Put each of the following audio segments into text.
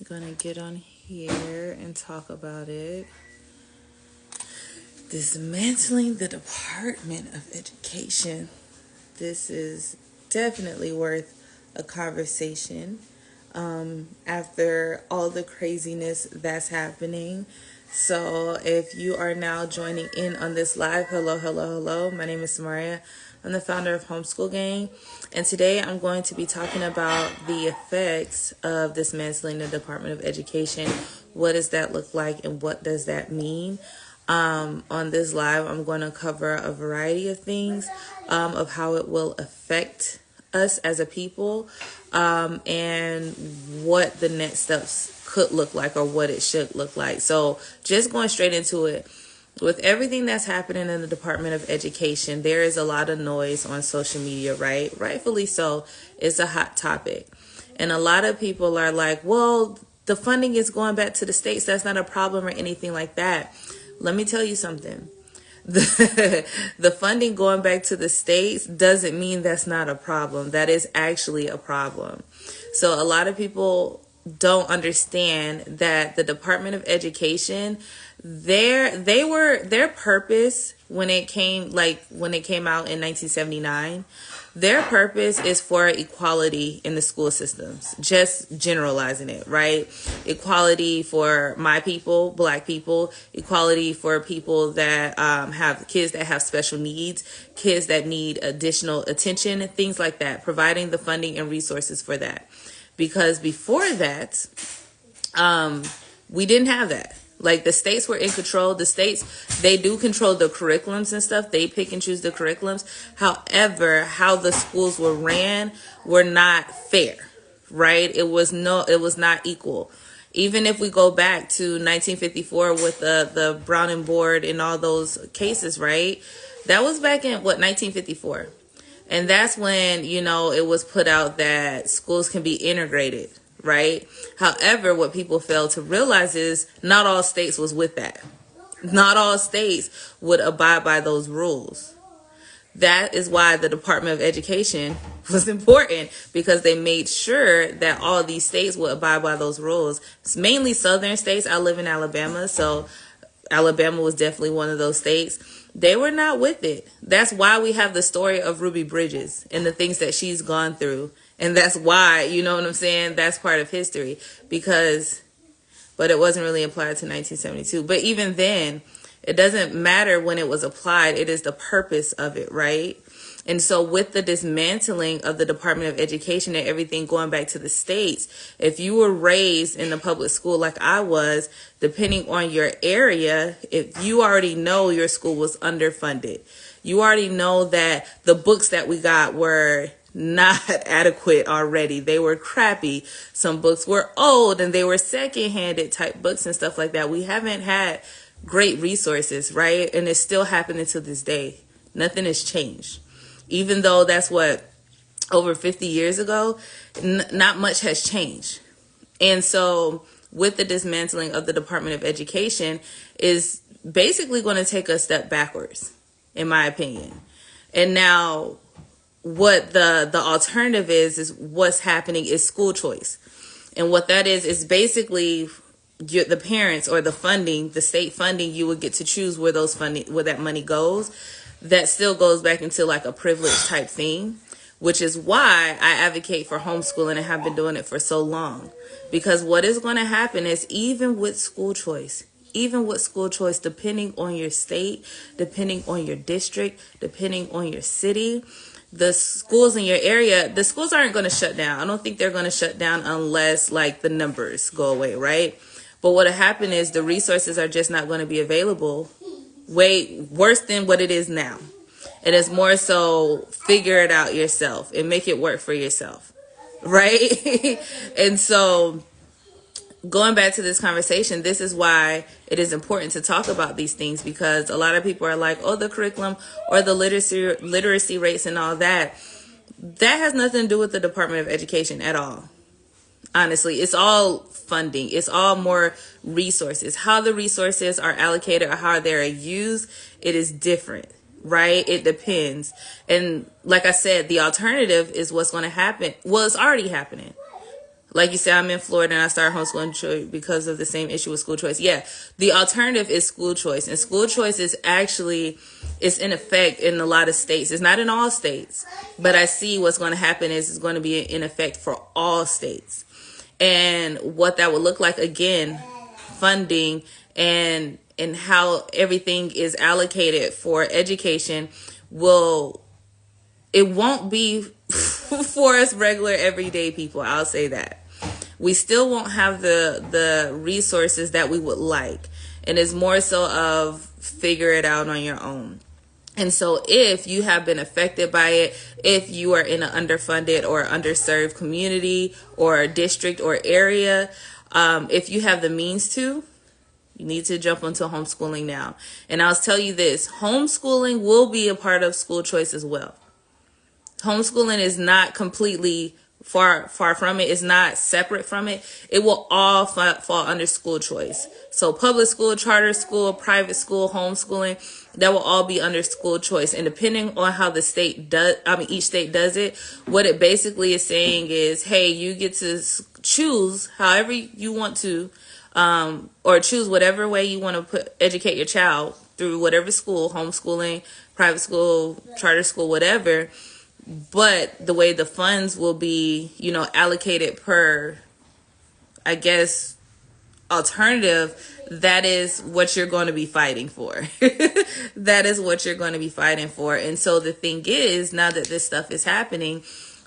gonna get on here and talk about it. Dismantling the Department of Education. This is definitely worth a conversation after all the craziness that's happening. So if you are now joining in on this live, hello. My name is Samaria. I'm the founder of Homeschool Gang, and today I'm going to be talking about the effects of dismantling the Department of Education. What does that look like, and what does that mean? On this live, I'm going to cover a variety of things of how it will affect us as a people, and what the next steps could look like, or what it should look like. So just going straight into it. With everything that's happening in the Department of Education, there is a lot of noise on social media, right? Rightfully so. It's a hot topic. And a lot of people are like, well, the funding is going back to the states. That's not a problem or anything like that. Let me tell you something. The funding going back to the states doesn't mean that's not a problem. That is actually a problem. So a lot of people don't understand that the Department of Education, their purpose when it came out in 1979, their purpose is for equality in the school systems. Just generalizing it, right? Equality for my people, Black people, equality for people that have kids that have special needs, kids that need additional attention, things like that, providing the funding and resources for that. Because before that, we didn't have that. Like, the states were in control. The states, they do control the curriculums and stuff. They pick and choose the curriculums. However, how the schools were ran were not fair, right? It was not equal. Even if we go back to 1954 with the Browning Board and all those cases, right? That was back in, 1954. And that's when, it was put out that schools can be integrated, right? However, what people fail to realize is not all states was with that. Not all states would abide by those rules. That is why the Department of Education was important, because they made sure that all these states would abide by those rules. It's mainly southern states. I live in Alabama, so Alabama was definitely one of those states. They were not with it. That's why we have the story of Ruby Bridges and the things that she's gone through. And that's why, you know what I'm saying? That's part of history, but it wasn't really applied to 1972. But even then, it doesn't matter when it was applied. It is the purpose of it, right? And so with the dismantling of the Department of Education and everything going back to the states, if you were raised in the public school like I was, depending on your area, if you already know your school was underfunded, you already know that the books that we got were not adequate already. They were crappy. Some books were old and they were second-handed type books and stuff like that. We haven't had great resources, right? And it's still happening to this day. Nothing has changed. Even though that's over 50 years ago, not much has changed. And so with the dismantling of the Department of Education is basically going to take a step backwards, in my opinion. And now what the alternative is what's happening is school choice. And what that is basically the parents, or the funding, the state funding, you would get to choose where that money goes. That still goes back into like a privilege type thing, which is why I advocate for homeschooling and have been doing it for so long. Because what is going to happen is, even with school choice, depending on your state, depending on your district, depending on your city, the schools in your area, the schools aren't going to shut down. I don't think they're going to shut down unless like the numbers go away, right? But what will happen is the resources are just not going to be available, way worse than what it is now. And it's more so figure it out yourself and make it work for yourself, right? And so going back to this conversation, this is why it is important to talk about these things, because a lot of people are like, oh, the curriculum or the literacy rates and all that. That has nothing to do with the Department of Education at all. Honestly, it's all funding. It's all more resources. How the resources are allocated or how they're used, it is different, right? It depends. And like I said, the alternative is what's going to happen. Well, it's already happening. Like you said, I'm in Florida and I started homeschooling because of the same issue with school choice. Yeah, the alternative is school choice. And school choice is actually, it's in effect in a lot of states. It's not in all states. But I see what's going to happen is it's going to be in effect for all states. And what that would look like, again, funding and how everything is allocated for education it won't be for us regular everyday people. I'll say that. We still won't have the resources that we would like. And it's more so of figure it out on your own. And so if you have been affected by it, if you are in an underfunded or underserved community or district or area, if you have the means to, you need to jump into homeschooling now. And I'll tell you this, homeschooling will be a part of school choice as well. Homeschooling is not completely far from it. It's not separate from it. It will all fall under school choice. So public school, charter school, private school, homeschooling, that will all be under school choice. And depending on how the state does, each state does it, what it basically is saying is, hey, you get to choose however you want to, or choose whatever way you want to educate your child through whatever school, homeschooling, private school, charter school, whatever. But the way the funds will be, allocated per, I guess, alternative, that is what you're going to be fighting for. That is what you're going to be fighting for. And so the thing is, now that this stuff is happening,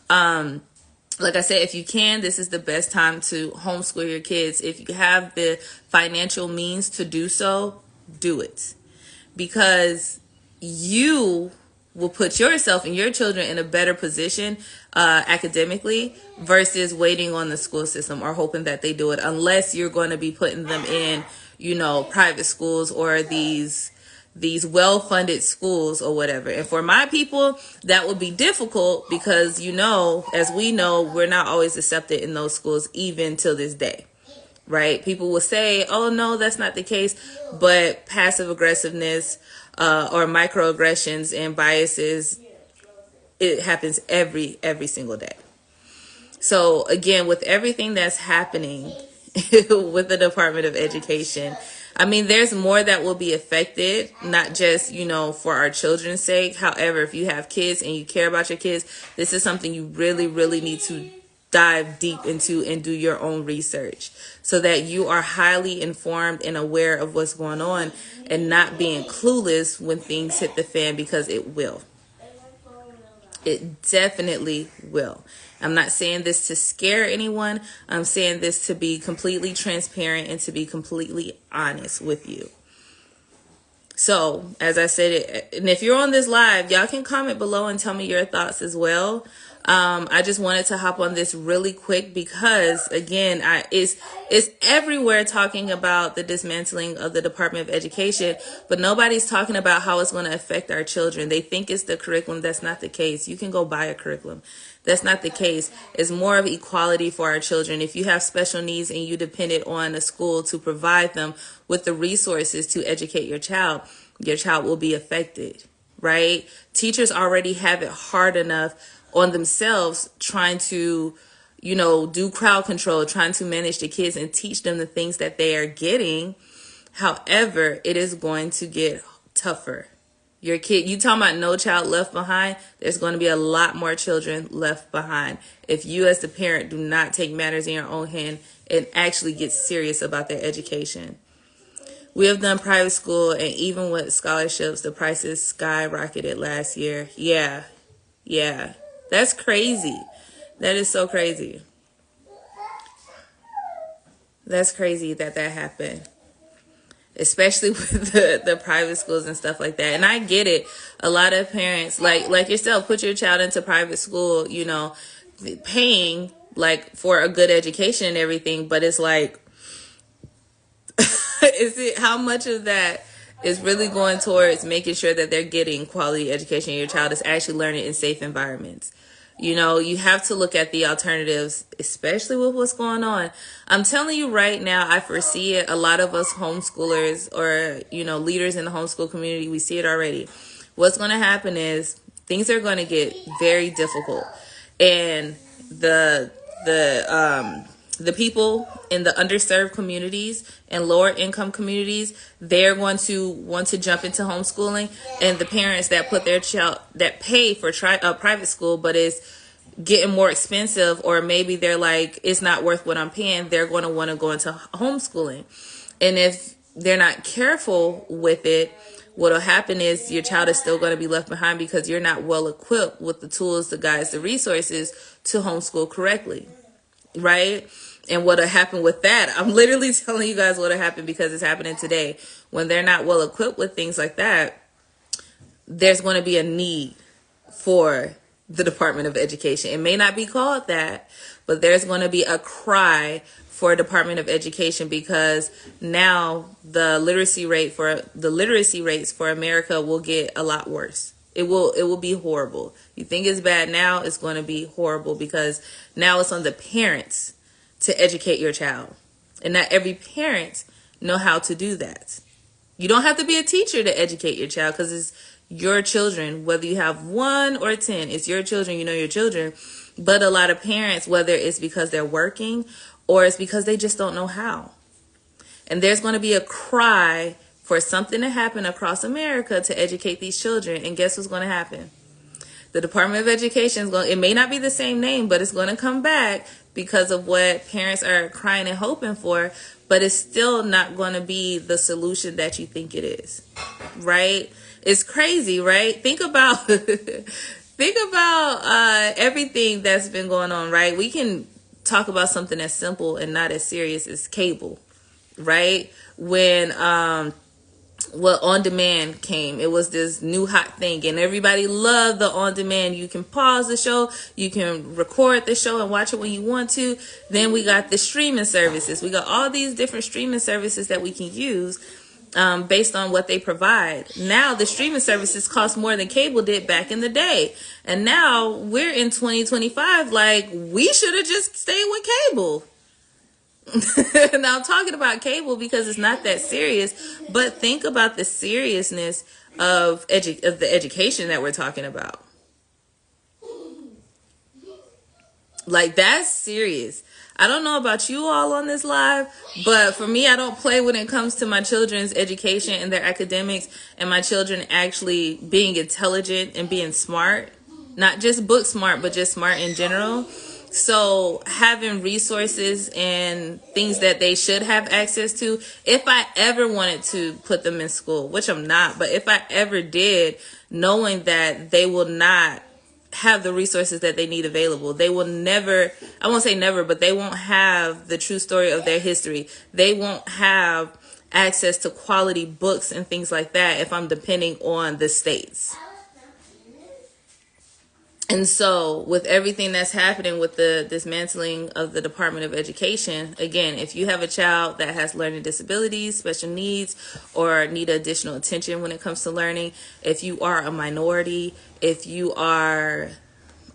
like I said, if you can, this is the best time to homeschool your kids. If you have the financial means to do so, do it. Because you will put yourself and your children in a better position academically versus waiting on the school system or hoping that they do it, unless you're going to be putting them in, private schools or these well-funded schools or whatever. And for my people, that would be difficult because, as we know, we're not always accepted in those schools even till this day. Right? People will say, oh, no, that's not the case. But passive aggressiveness or microaggressions and biases, it happens every single day. So, again, with everything that's happening with the Department of Education, there's more that will be affected, not just, for our children's sake. However, if you have kids and you care about your kids, this is something you really, really need to dive deep into and do your own research so that you are highly informed and aware of what's going on and not being clueless when things hit the fan, because it will. It definitely will. I'm not saying this to scare anyone. I'm saying this to be completely transparent and to be completely honest with you. So, as I said, and if you're on this live, y'all can comment below and tell me your thoughts as well. I just wanted to hop on this really quick because, again, it's everywhere talking about the dismantling of the Department of Education, but nobody's talking about how it's going to affect our children. They think it's the curriculum. That's not the case. You can go buy a curriculum. That's not the case. It's more of equality for our children. If you have special needs and you depended on a school to provide them with the resources to educate your child will be affected, right? Teachers already have it hard enough on themselves trying to, do crowd control, trying to manage the kids and teach them the things that they are getting. However, it is going to get tougher. Your kid, you talking about no child left behind, there's going to be a lot more children left behind if you as the parent do not take matters in your own hand and actually get serious about their education. We have done private school, and even with scholarships, the prices skyrocketed last year. Yeah. That's crazy. That is so crazy. That's crazy that happened. Especially with the private schools and stuff like that. And I get it. A lot of parents, like yourself, put your child into private school, paying for a good education and everything. But it's like, how much of that is really going towards making sure that they're getting quality education and your child is actually learning in safe environments? You have to look at the alternatives, especially with what's going on. I'm telling you right now, I foresee it. A lot of us homeschoolers or, leaders in the homeschool community, we see it already. What's going to happen is things are going to get very difficult. And the the people in the underserved communities and lower income communities, they're going to want to jump into homeschooling, and the parents that put their child that pay for private school but is getting more expensive, or maybe they're like, it's not worth what I'm paying, they're going to want to go into homeschooling. And if they're not careful with it, what'll happen is your child is still going to be left behind because you're not well equipped with the tools, the guides, the resources to homeschool correctly, right? And what'll happen with that, I'm literally telling you guys what'll happen because it's happening today. When they're not well equipped with things like that, there's going to be a need for the Department of Education. It may not be called that, but there's going to be a cry for a Department of Education, because now the literacy rates for America will get a lot worse. It will be horrible. You think it's bad now, it's going to be horrible, because now it's on the parents to educate your child. And not every parent know how to do that. You don't have to be a teacher to educate your child, because it's your children. Whether you have 1 or 10, it's your children, you know your children. But a lot of parents, whether it's because they're working or it's because they just don't know how. And there's going to be a cry for something to happen across America to educate these children. And guess what's going to happen? The Department of Education is going, it may not be the same name, but it's going to come back because of what parents are crying and hoping for, but it's still not going to be the solution that you think it is, right? It's crazy, right? Think about everything that's been going on, right? We can talk about something as simple and not as serious as cable, right? When on demand came, it was this new hot thing, and everybody loved the on demand. You can pause the show, you can record the show and watch it when you want to. Then we got the streaming services. We got all these different streaming services that we can use based on what they provide. Now the streaming services cost more than cable did back in the day. And now we're in 2025, like, we should have just stayed with cable. Now I'm talking about cable because it's not that serious, but think about the seriousness of the education that we're talking about. Like, that's serious. I don't know about you all on this live, but for me, I don't play when it comes to my children's education and their academics, and my children actually being intelligent and being smart. Not just book smart, but just smart in general. So having resources and things that they should have access to, if I ever wanted to put them in school, which I'm not, but if I ever did, knowing that they will not have the resources that they need available. They will never, I won't say never, but they won't have the true story of their history. They won't have access to quality books and things like that if I'm depending on the states. And so with everything that's happening with the dismantling of the Department of Education, again, if you have a child that has learning disabilities, special needs, or need additional attention when it comes to learning, if you are a minority, if you are,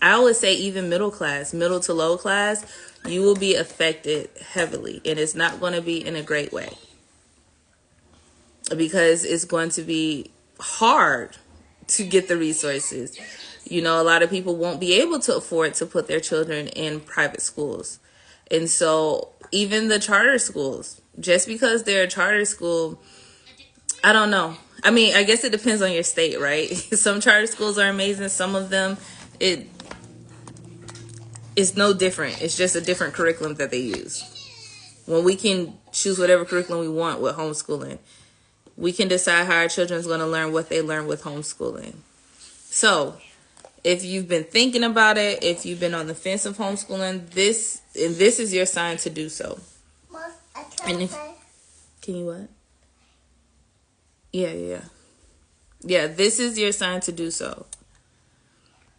I always say even middle class, middle to low class, you will be affected heavily. And it's not going to be in a great way, because it's going to be hard to get the resources. You know, a lot of people won't be able to afford to put their children in private schools. And so even the charter schools, just because they're a charter school, I don't know. I mean, I guess it depends on your state, right? Some charter schools are amazing. Some of them, it's no different. It's just a different curriculum that they use. When we can choose whatever curriculum we want with homeschooling, we can decide how our children's going to learn what they learn with homeschooling. So if you've been thinking about it, if you've been on the fence of homeschooling, this is your sign to do so. And can you what? Yeah, this is your sign to do so.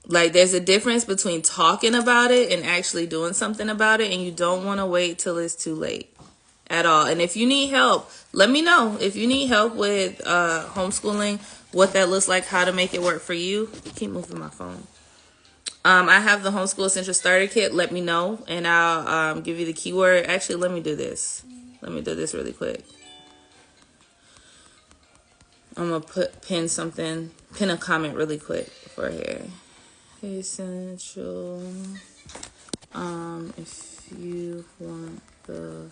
Like, there's a difference between talking about it and actually doing something about it, and you don't want to wait till it's too late at all. And if you need help, let me know. If you need help with homeschooling, what that looks like, how to make it work for you. I keep moving my phone. I have the Homeschool Essential Starter Kit. Let me know, and I'll give you the keyword. Actually, let me do this. Let me do this really quick. I'm going to pin a comment really quick for here. Essential If you want the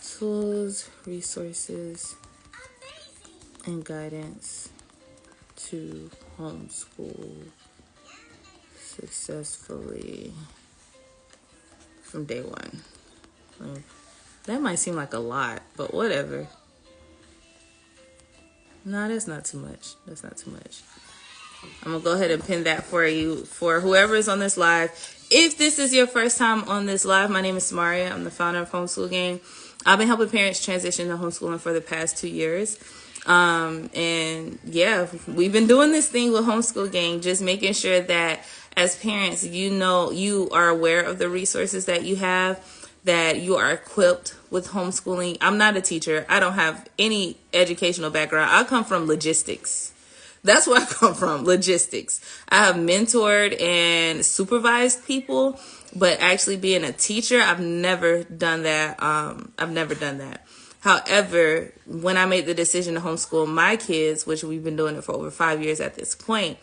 tools, resources, and guidance to homeschool successfully from day one. That might seem like a lot, but whatever. No, that's not too much. That's not too much. I'm gonna go ahead and pin that for you, for whoever is on this live. If this is your first time on this live, my name is Samaria. I'm the founder of Homeschool Gang. I've been helping parents transition to homeschooling for the past 2 years. And yeah, we've been doing this thing with Homeschool Gang, just making sure that as parents, you know, you are aware of the resources that you have, that you are equipped with homeschooling. I'm not a teacher. I don't have any educational background. I come from logistics. That's where I come from, logistics. I have mentored and supervised people, but actually being a teacher, I've never done that. However, when I made the decision to homeschool my kids, which we've been doing it for over 5 years at this point,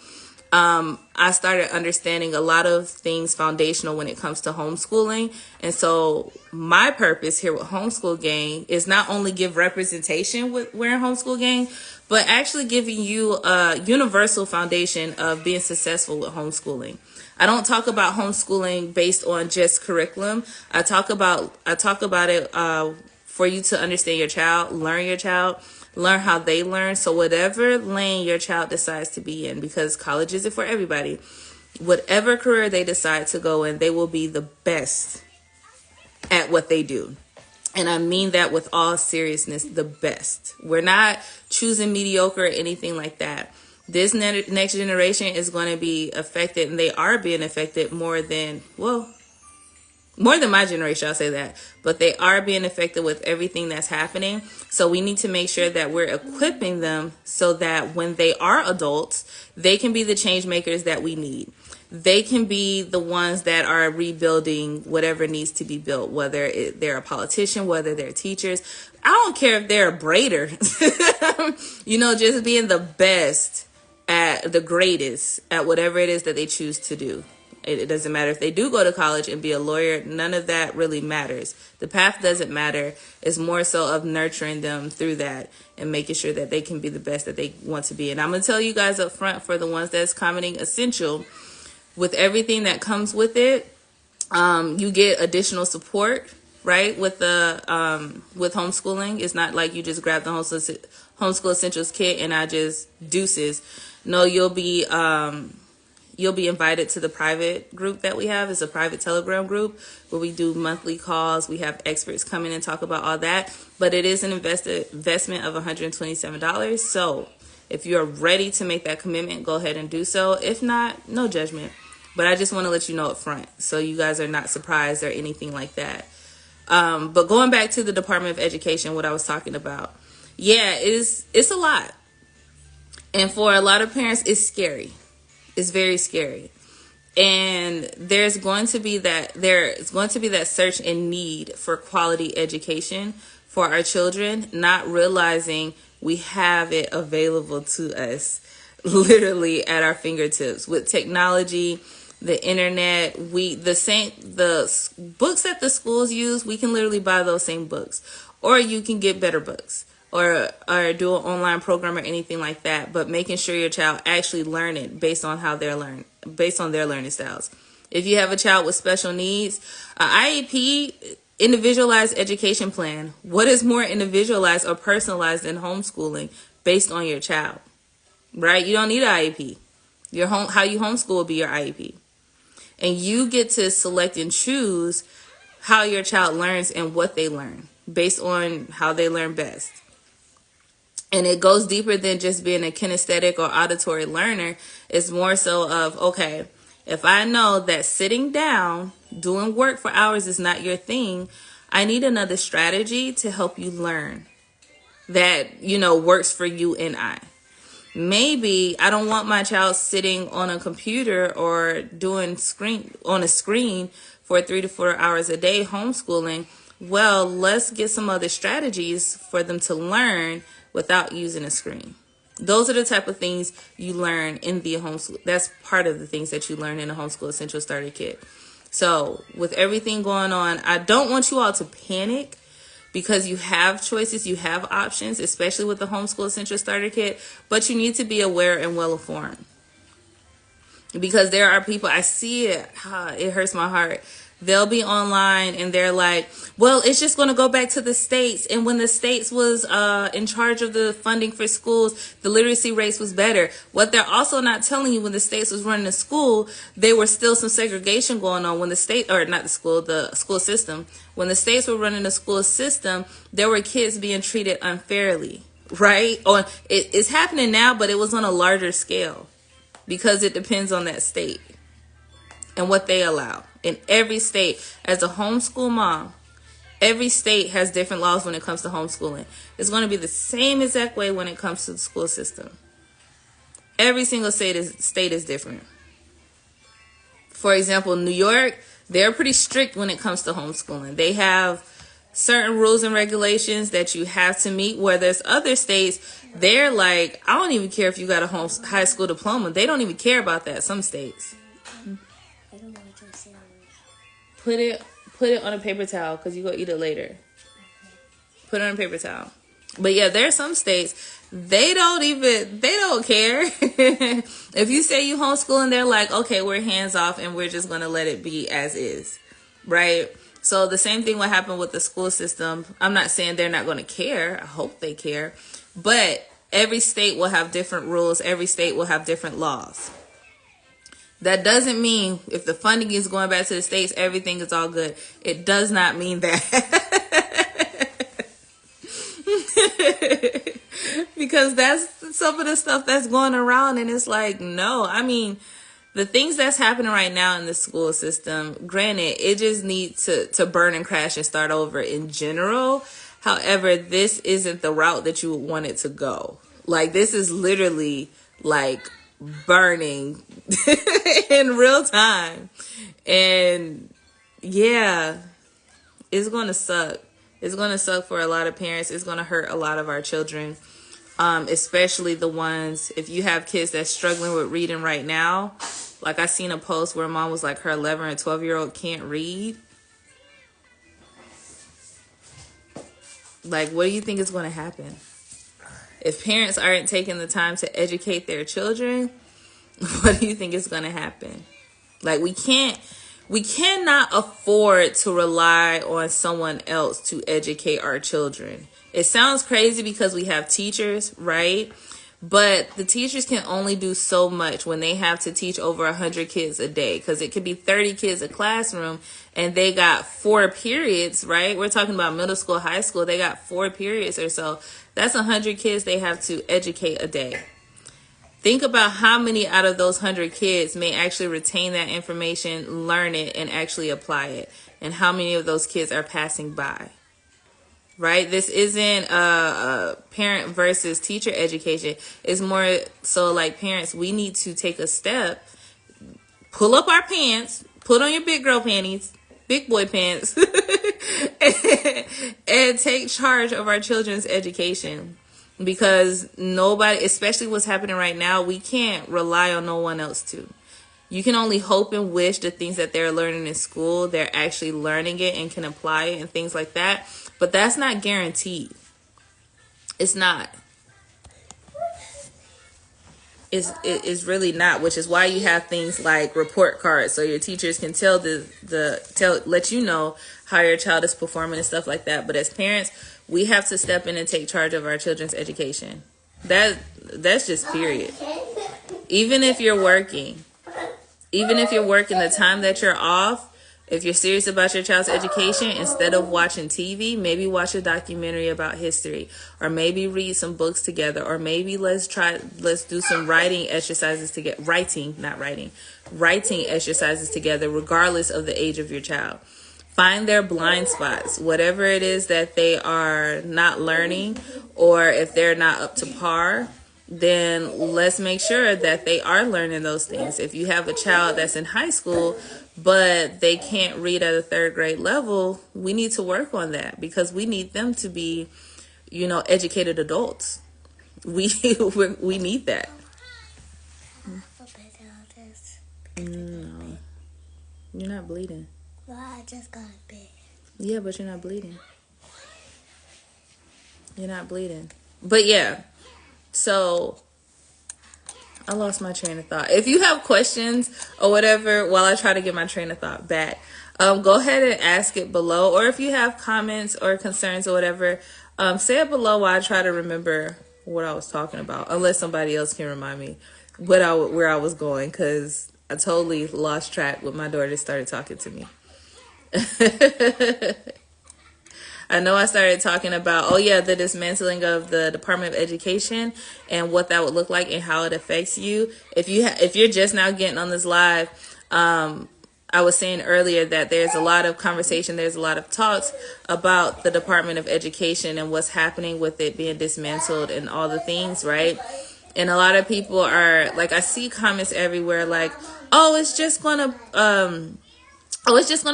I started understanding a lot of things foundational when it comes to homeschooling. And so my purpose here with Homeschool Gang is not only give representation with wearing Homeschool Gang, but actually giving you a universal foundation of being successful with homeschooling. I don't talk about homeschooling based on just curriculum. I talk about it for you to understand your child, learn how they learn. So whatever lane your child decides to be in, because college isn't for everybody, whatever career they decide to go in, they will be the best at what they do. And I mean that with all seriousness, the best. We're not choosing mediocre or anything like that. This next generation is going to be affected, and they are being affected more than my generation, I'll say that. But they are being affected with everything that's happening. So we need to make sure that we're equipping them so that when they are adults, they can be the change makers that we need. They can be the ones that are rebuilding whatever needs to be built, whether they're a politician, whether they're teachers. I don't care if they're a braider. Just being the best at the greatest at whatever it is that they choose to do. It doesn't matter if they do go to college and be a lawyer. None of that really matters. The path doesn't matter. It's more so of nurturing them through that and making sure that they can be the best that they want to be. And I'm going to tell you guys up front, for the ones that's commenting essential, with everything that comes with it, you get additional support, right? With with homeschooling. It's not like you just grab the homeschool essentials kit and I just deuces. No, you'll be invited to the private group that we have. It's a private Telegram group where we do monthly calls. We have experts come in and talk about all that. But it is an investment of $127. So if you're ready to make that commitment, go ahead and do so. If not, no judgment. But I just want to let you know up front so you guys are not surprised or anything like that. But going back to the Department of Education, what I was talking about. Yeah, it's a lot. And for a lot of parents, it's scary. It's very scary. And there's going to be that search and need for quality education for our children, not realizing we have it available to us literally at our fingertips with technology, the internet. The books that the schools use, we can literally buy those same books, or you can get better books, or do an online program or anything like that. But making sure your child actually learn it based on based on their learning styles. If you have a child with special needs, IEP, individualized education plan. What is more individualized or personalized than homeschooling based on your child? Right? You don't need an IEP. How you homeschool will be your IEP. And you get to select and choose how your child learns and what they learn based on how they learn best. And it goes deeper than just being a kinesthetic or auditory learner. It's more so of, okay, if I know that sitting down, doing work for hours is not your thing, I need another strategy to help you learn that, works for you and I. Maybe I don't want my child sitting on a computer or doing on a screen for 3 to 4 hours a day homeschooling. Well, let's get some other strategies for them to learn without using a screen. Those are the type of things you learn in the homeschool. That's part of the things that you learn in the Homeschool Essential Starter Kit. So with everything going on, I don't want you all to panic, because you have choices, you have options, especially with the Homeschool Essential Starter Kit, but you need to be aware and well informed. Because there are people, I see it, it hurts my heart. They'll be online and they're like, well, it's just going to go back to the states. And when the states was in charge of the funding for schools, the literacy rates was better. What they're also not telling you, when the states was running the school, there was still some segregation going on. When the state, or not the school system, when the states were running the school system, there were kids being treated unfairly, right? Or it's happening now, but it was on a larger scale, because it depends on that state and what they allow. In every state, as a homeschool mom, every state has different laws when it comes to homeschooling. It's going to be the same exact way when it comes to the school system. Every single state is different. For example, New York, they're pretty strict when it comes to homeschooling. They have certain rules and regulations that you have to meet, where there's other states, they're like, I don't even care if you got a high school diploma. They don't even care about that, some states. I don't know what you're saying. Put it on a paper towel, because you go eat it later. Put it on a paper towel. But yeah, there are some states, they don't care. If you say you homeschooling, they're like, okay, we're hands off and we're just going to let it be as is, right? So the same thing will happen with the school system. I'm not saying they're not going to care. I hope they care. But every state will have different rules. Every state will have different laws. That doesn't mean if the funding is going back to the states, everything is all good. It does not mean that. Because that's some of the stuff that's going around, and it's like, no. I mean, the things that's happening right now in the school system, granted, it just needs to burn and crash and start over in general. However, this isn't the route that you would want it to go. Like, this is literally like burning in real time. And yeah, it's going to suck. It's going to suck for a lot of parents. It's going to hurt a lot of our children, especially the ones, if you have kids that's struggling with reading right now. Like, I seen a post where mom was like, her 11 or 12-year-old can't read. Like, what do you think is going to happen? If parents aren't taking the time to educate their children, what do you think is going to happen? Like, we cannot afford to rely on someone else to educate our children. It sounds crazy because we have teachers, right? But the teachers can only do so much when they have to teach over 100 kids a day, because it could be 30 kids a classroom and they got 4 periods, right? We're talking about middle school, high school. They got 4 periods or so. That's 100 kids they have to educate a day. Think about how many out of those 100 kids may actually retain that information, learn it, and actually apply it. And how many of those kids are passing by. Right? This isn't a parent versus teacher education. It's more so like, parents, we need to take a step, pull up our pants, put on your big girl panties, big boy pants, and take charge of our children's education. Because nobody, especially what's happening right now, we can't rely on no one else to. You can only hope and wish the things that they're learning in school, they're actually learning it and can apply it and things like that. But that's not guaranteed. It's not. It's really not, which is why you have things like report cards, so your teachers can let you know how your child is performing and stuff like that. But as parents, we have to step in and take charge of our children's education. That's just period. Even if you're working, the time that you're off, if you're serious about your child's education, instead of watching TV, maybe watch a documentary about history, or maybe read some books together, or maybe let's do some writing exercises together. Writing exercises together, regardless of the age of your child. Find their blind spots, whatever it is that they are not learning, or if they're not up to par, then let's make sure that they are learning those things. If you have a child that's in high school, but they can't read at a 3rd grade level, we need to work on that, because we need them to be, educated adults. We need that. No. You're not bleeding. Well, I just got a bit. Yeah, but you're not bleeding. You're not bleeding. But yeah, so I lost my train of thought. If you have questions or whatever while I try to get my train of thought back, go ahead and ask it below. Or if you have comments or concerns or whatever, say it below while I try to remember what I was talking about. Unless somebody else can remind me where I was going, because I totally lost track when my daughter started talking to me. I know I started talking about, the dismantling of the Department of Education and what that would look like and how it affects you. If you're just now getting on this live, I was saying earlier that there's a lot of conversation, there's a lot of talks about the Department of Education and what's happening with it being dismantled and all the things, right? And a lot of people are like, I see comments everywhere like, it's just gonna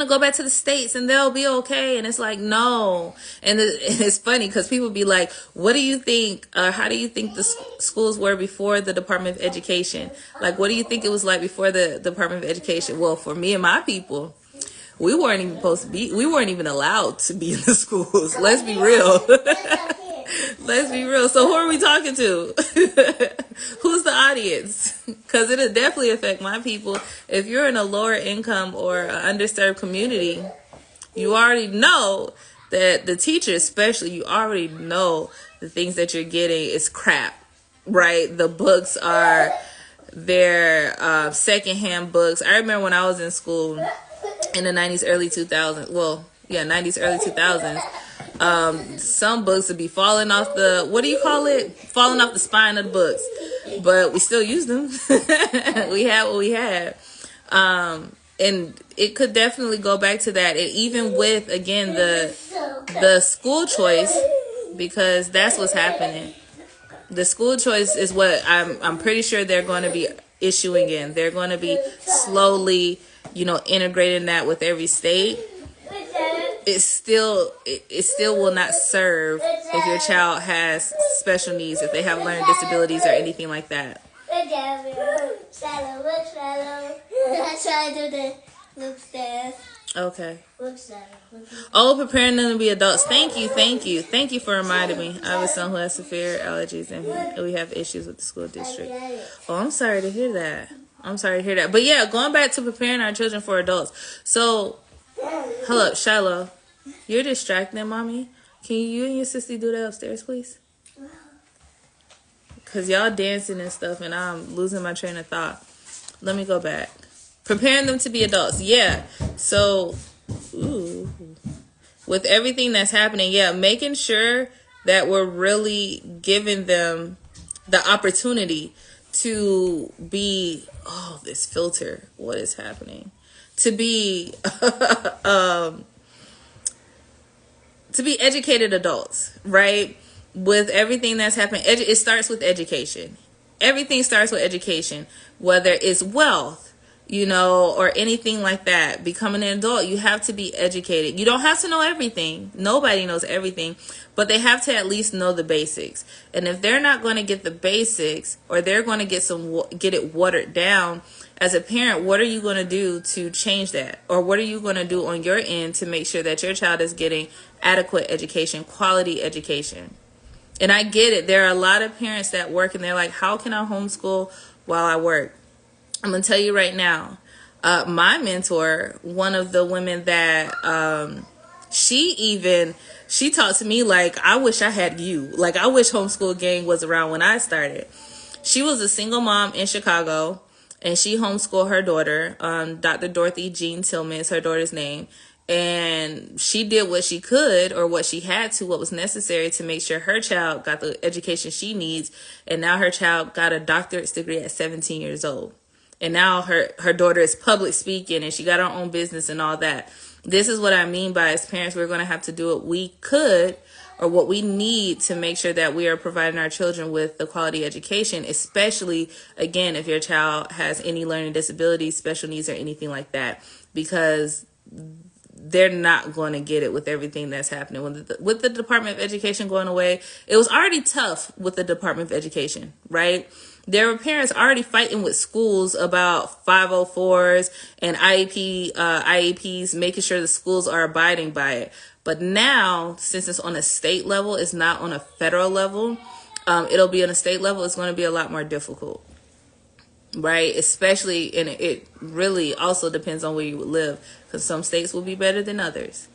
go back to the States and they'll be okay. And it's like, no. And it's funny because people be like, what do you think, how do you think the schools were before the Department of Education? Like, what do you think it was like before the Department of Education? Well, for me and my people, we weren't even allowed to be in the schools. Let's be real. Let's be real. So who are we talking to? Who's the audience? Because it'll definitely affect my people. If you're in a lower income or underserved community, you already know that the teacher, especially, you already know the things that you're getting is crap, right? The books are their secondhand books. I remember when I was in school in the 90s, early 2000s. Well, yeah, 90s, early 2000s. Some books would be falling off falling off the spine of the books, but we still use them. We had what we had. And it could definitely go back to that. And even with, again, the school choice, because that's what's happening. The school choice is what I'm pretty sure they're going to be issuing in. They're going to be slowly, integrating that with every state. It still will not serve if your child has special needs, if they have learning disabilities or anything like that. Okay. Preparing them to be adults. Thank you for reminding me. I have a son who has severe allergies and we have issues with the school district. I'm sorry to hear that. But yeah, going back to preparing our children for adults. So, hello, Shiloh. You're distracting mommy. Can you and your sister do that upstairs, please? Because y'all dancing and stuff and I'm losing my train of thought. Let me go back. Preparing them to be adults. Yeah. So, with everything that's happening, making sure that we're really giving them the opportunity to be, this filter, what is happening? To be, to be educated adults, right? With everything that's happening, it starts with education. Everything starts with education, whether it's wealth, or anything like that. Becoming an adult, you have to be educated. You don't have to know everything. Nobody knows everything, but they have to at least know the basics. And if they're not going to get the basics, or they're going to get it watered down, as a parent, what are you going to do to change that? Or what are you going to do on your end to make sure that your child is getting adequate education, quality education? And I get it. There are a lot of parents that work and they're like, how can I homeschool while I work? I'm going to tell you right now, my mentor, one of the women that she talked to me like, I wish I had you. Like, I wish Homeschool Gang was around when I started. She was a single mom in Chicago, and she homeschooled her daughter. Dr. Dorothy Jean Tillman is her daughter's name. And she did what she could, or what she had to, what was necessary to make sure her child got the education she needs. And now her child got a doctorate's degree at 17 years old. And now her daughter is public speaking and she got her own business and all that. This is what I mean by, as parents, we're going to have to do what we could or what we need to make sure that we are providing our children with the quality education, especially, again, if your child has any learning disabilities, special needs, or anything like that. Because they're not going to get it with everything that's happening. With the Department of Education going away, it was already tough with the Department of Education, right? There were parents already fighting with schools about 504s and IEPs, making sure the schools are abiding by it. But now, since it's on a state level, it's not on a federal level. It'll be on a state level. It's going to be a lot more difficult, right? Especially, and it really also depends on where you live, because some states will be better than others.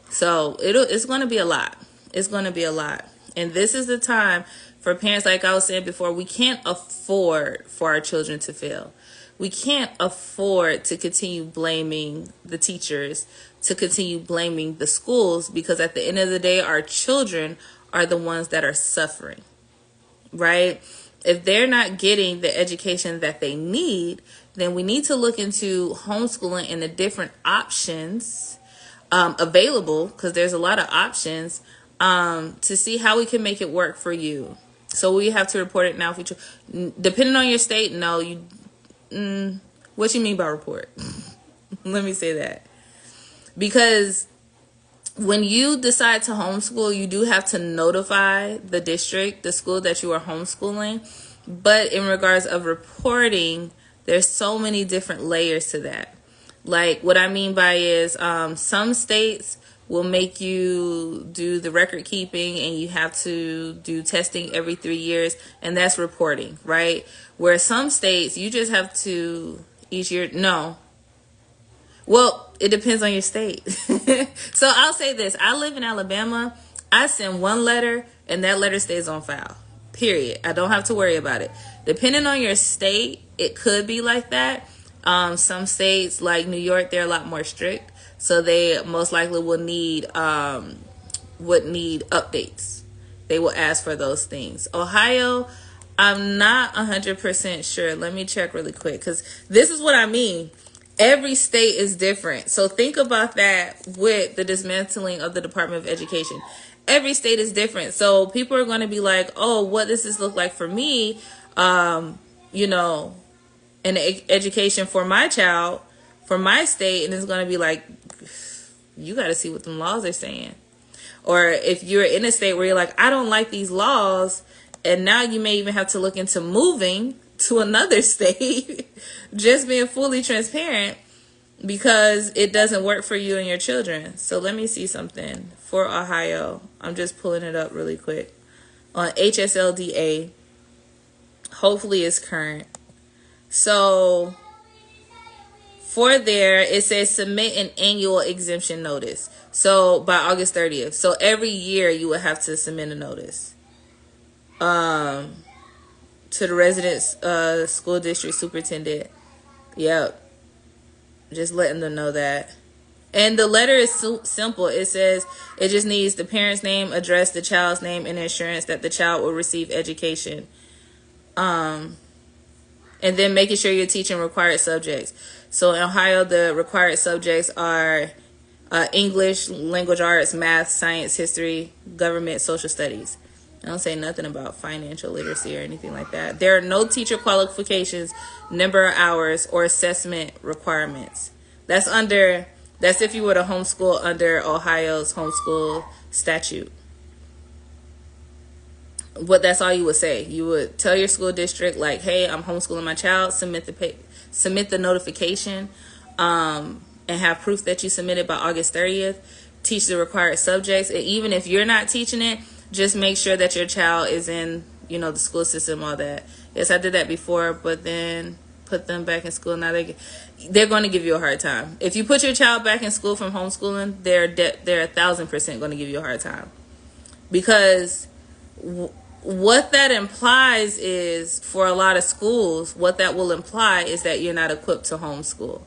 So it's going to be a lot. It's going to be a lot. And this is the time for parents, like I was saying before, we can't afford for our children to fail. We can't afford to continue blaming the teachers, to continue blaming the schools, because at the end of the day, our children are the ones that are suffering, right? If they're not getting the education that they need, then we need to look into homeschooling and the different options available, because there's a lot of options, to see how we can make it work for you. So we have to report it now. Depending on your state, no, what you mean by report? Let me say that. Because when you decide to homeschool, you do have to notify the district, the school that you are homeschooling. But in regards of reporting, there's so many different layers to that. Like, what I mean by is some states will make you do the record keeping, and you have to do testing every 3 years, and that's reporting, right? Where some states, you just have to each year. No. Well, it depends on your state. So I'll say this. I live in Alabama. I send one letter, and that letter stays on file. Period. I don't have to worry about it. Depending on your state, it could be like that. Some states, like New York, they're a lot more strict. So they most likely would need updates. They will ask for those things. Ohio, I'm not 100% sure. Let me check really quick, because this is what I mean. Every state is different. So think about that with the dismantling of the Department of Education. Every state is different. So people are going to be like, oh, what does this look like for me? In education for my child, for my state. And it's going to be like, you got to see what them laws are saying. Or if you're in a state where you're like, I don't like these laws, and now you may even have to look into moving to another state, just being fully transparent, because it doesn't work for you and your children. So let me see something for Ohio. I'm just pulling it up really quick on HSLDA. Hopefully it's current. So for there, it says submit an annual exemption notice. So by August 30th. So every year you would have to submit a notice to the residence school district superintendent. Yep. Just letting them know that. And the letter is simple. It says it just needs the parent's name, address, the child's name, and assurance that the child will receive education. And then making sure you're teaching required subjects. So in Ohio, the required subjects are English, language arts, math, science, history, government, social studies. I don't say nothing about financial literacy or anything like that. There are no teacher qualifications, number of hours, or assessment requirements. That's if you were to homeschool under Ohio's homeschool statute. That's all you would say. You would tell your school district, like, hey, I'm homeschooling my child, submit the notification, and have proof that you submitted by August 30th. Teach the required subjects. And even if you're not teaching it, just make sure that your child is in, the school system, all that. Yes, I did that before, but then put them back in school. Now they're going to give you a hard time. If you put your child back in school from homeschooling, they're 1,000% going to give you a hard time. Because what that implies is, for a lot of schools, what that will imply is that you're not equipped to homeschool.